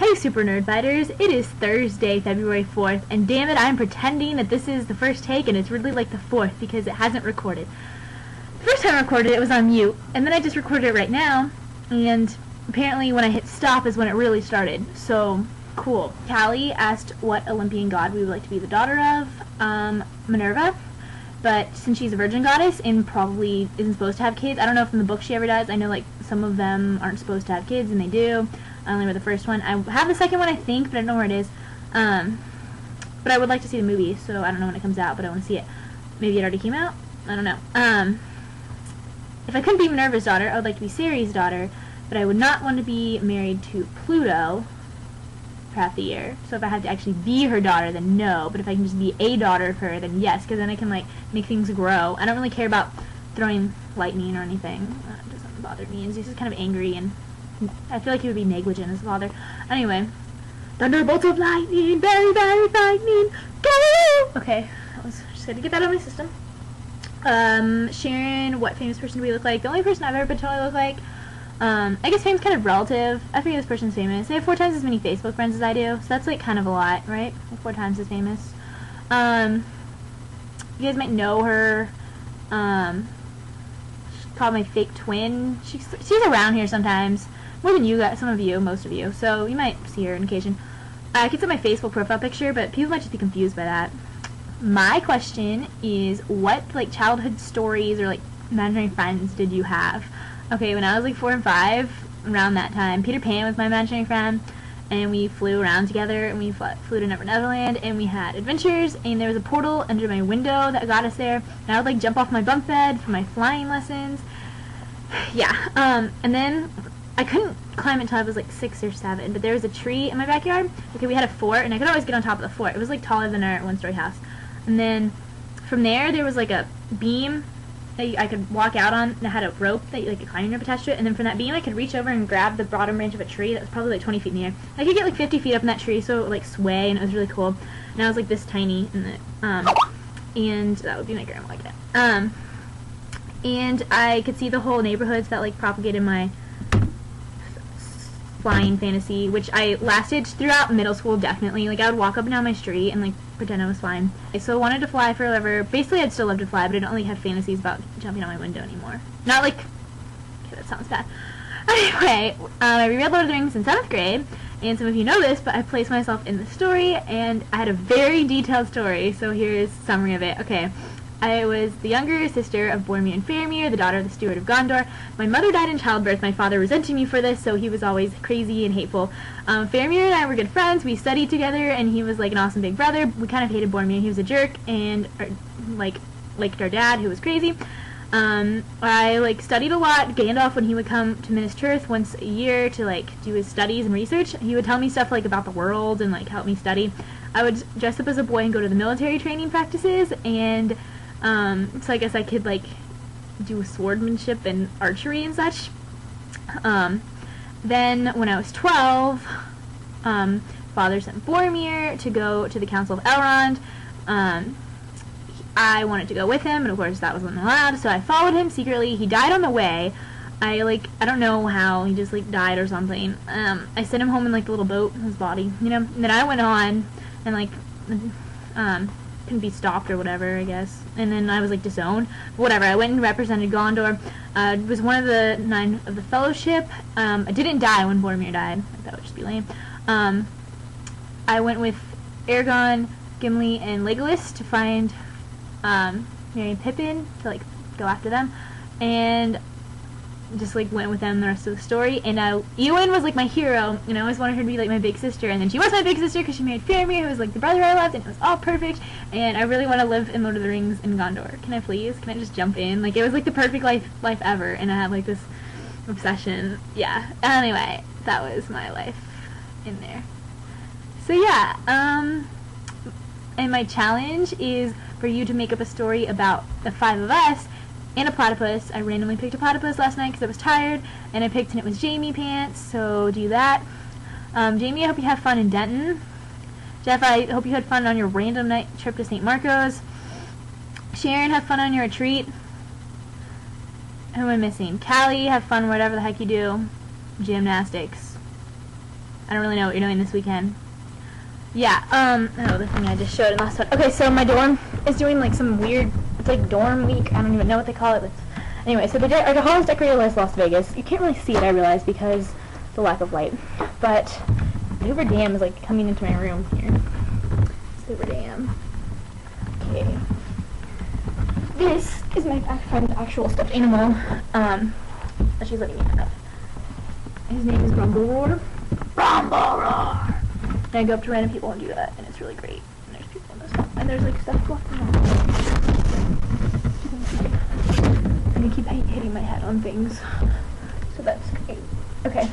Hey Supernerdfighters, it is Thursday, February 4th, and damn it, I'm pretending that this is the first take and it's really like the 4th because it hasn't recorded. The first time I recorded it was on mute, and then I just recorded it right now, and apparently when I hit stop is when it really started, so cool. Callie asked what Olympian god we would like to be the daughter of, Minerva, but since she's a virgin goddess and probably isn't supposed to have kids, I don't know if in the book she ever does. I know like some of them aren't supposed to have kids and they do. I only read the first one. I have the second one, I think, but I don't know where it is. But I would like to see the movie, so I don't know when it comes out, but I want to see it. Maybe it already came out? I don't know. If I couldn't be Minerva's daughter, I would like to be Ceres' daughter, but I would not want to be married to Pluto for half the year. So if I had to actually be her daughter, then no. But if I can just be a daughter of her, then yes, because then I can, like, make things grow. I don't really care about throwing lightning or anything. It doesn't bother me. And Zeus is kind of angry, and I feel like he would be negligent as a father. Anyway, thunderbolts of lightning, very, very lightning, go! Okay, I was just going to get that out of my system. Sharon, what famous person do we look like? The only person I've ever been told I look like. I guess fame's kind of relative. I forget this person's famous. They have 4 times as many Facebook friends as I do, so that's like kind of a lot, right? Like 4 times as famous. You guys might know her. She's called my fake twin. She's around here sometimes. More than you guys, some of you, most of you. So you might see her on occasion. I could set my Facebook profile picture, but people might just be confused by that. My question is, what like childhood stories or like imaginary friends did you have? Okay, when I was like 4 and 5, around that time, Peter Pan was my imaginary friend, and we flew around together, and we flew to Neverland, and we had adventures, and there was a portal under my window that got us there, and I would like jump off my bunk bed for my flying lessons. Yeah, and then I couldn't climb it until I was like 6 or 7, but there was a tree in my backyard. Okay, we had a fort, and I could always get on top of the fort. It was like taller than our 1-story house. And then from there was like a beam that I could walk out on that had a rope that like a climbing rope attached to it, and then from that beam I could reach over and grab the bottom branch of a tree that was probably like 20 feet in the air. I could get like 50 feet up in that tree, so it would like sway, and it was really cool. And I was like this tiny, and that would be my grandma like that. And I could see the whole neighborhoods that like propagated my flying fantasy, which I lasted throughout middle school, definitely. Like, I would walk up and down my street and, like, pretend I was flying. So I wanted to fly forever. Basically, I'd still love to fly, but I don't really have fantasies about jumping out my window anymore. Not like... Okay, that sounds bad. Anyway, I reread Lord of the Rings in 7th grade, and some of you know this, but I placed myself in the story, and I had a very detailed story, so here's a summary of it. Okay. I was the younger sister of Boromir and Faramir, the daughter of the steward of Gondor. My mother died in childbirth. My father resented me for this, so he was always crazy and hateful. Faramir and I were good friends. We studied together, and he was like an awesome big brother. We kind of hated Boromir. He was a jerk, and liked our dad, who was crazy. I like studied a lot. Gandalf, when he would come to Minas Tirith once a year to like do his studies and research, he would tell me stuff like about the world and like help me study. I would dress up as a boy and go to the military training practices, and so I guess I could, like, do swordsmanship and archery and such. Then, when I was 12, Father sent Boromir to go to the Council of Elrond. I wanted to go with him, and of course that wasn't allowed, so I followed him secretly. He died on the way. I don't know how, he just, like, died or something. I sent him home in, like, the little boat, his body, you know? And then I went on, and, like, couldn't be stopped or whatever, I guess. And then I was like disowned. But whatever, I went and represented Gondor. Was one of the 9 of the Fellowship. I didn't die when Boromir died. Like, that would just be lame. I went with Aragorn, Gimli, and Legolas to find Merry and Pippin to like go after them. And just like went with them the rest of the story, and Eowyn was like my hero, and I always wanted her to be like my big sister, and then she was my big sister because she married Faramir, who was like the brother I loved, and it was all perfect, and I really want to live in Lord of the Rings in Gondor. Can I please? Can I just jump in? Like, it was like the perfect life ever, and I had like this obsession. Yeah. Anyway, that was my life in there. So yeah, and my challenge is for you to make up a story about the 5 of us and a platypus. I randomly picked a platypus last night because I was tired, and I picked, and it was Jamie Pants, so do that. Jamie, I hope you have fun in Denton. Jeff, I hope you had fun on your random night trip to St. Marcos. Sharon, have fun on your retreat. Who am I missing? Callie, have fun whatever the heck you do. Gymnastics. I don't really know what you're doing this weekend. Yeah, oh, the thing I just showed in last one. Okay, so my dorm is doing, like, some weird, it's like dorm week, I don't even know what they call it, but anyway, so our hall is decorated like Las Vegas. You can't really see it, I realize, because the lack of light, but the Hoover Dam is, like, coming into my room here. Hoover Dam. Okay. This is my friend's actual stuffed animal, that she's letting me have. His name is Rumble Roar. Rumble Roar! And I go up to random people and do that, and it's really great. And there's people in this one, and there's, like, stuff walking around. And I keep hitting my head on things, so that's great. Okay.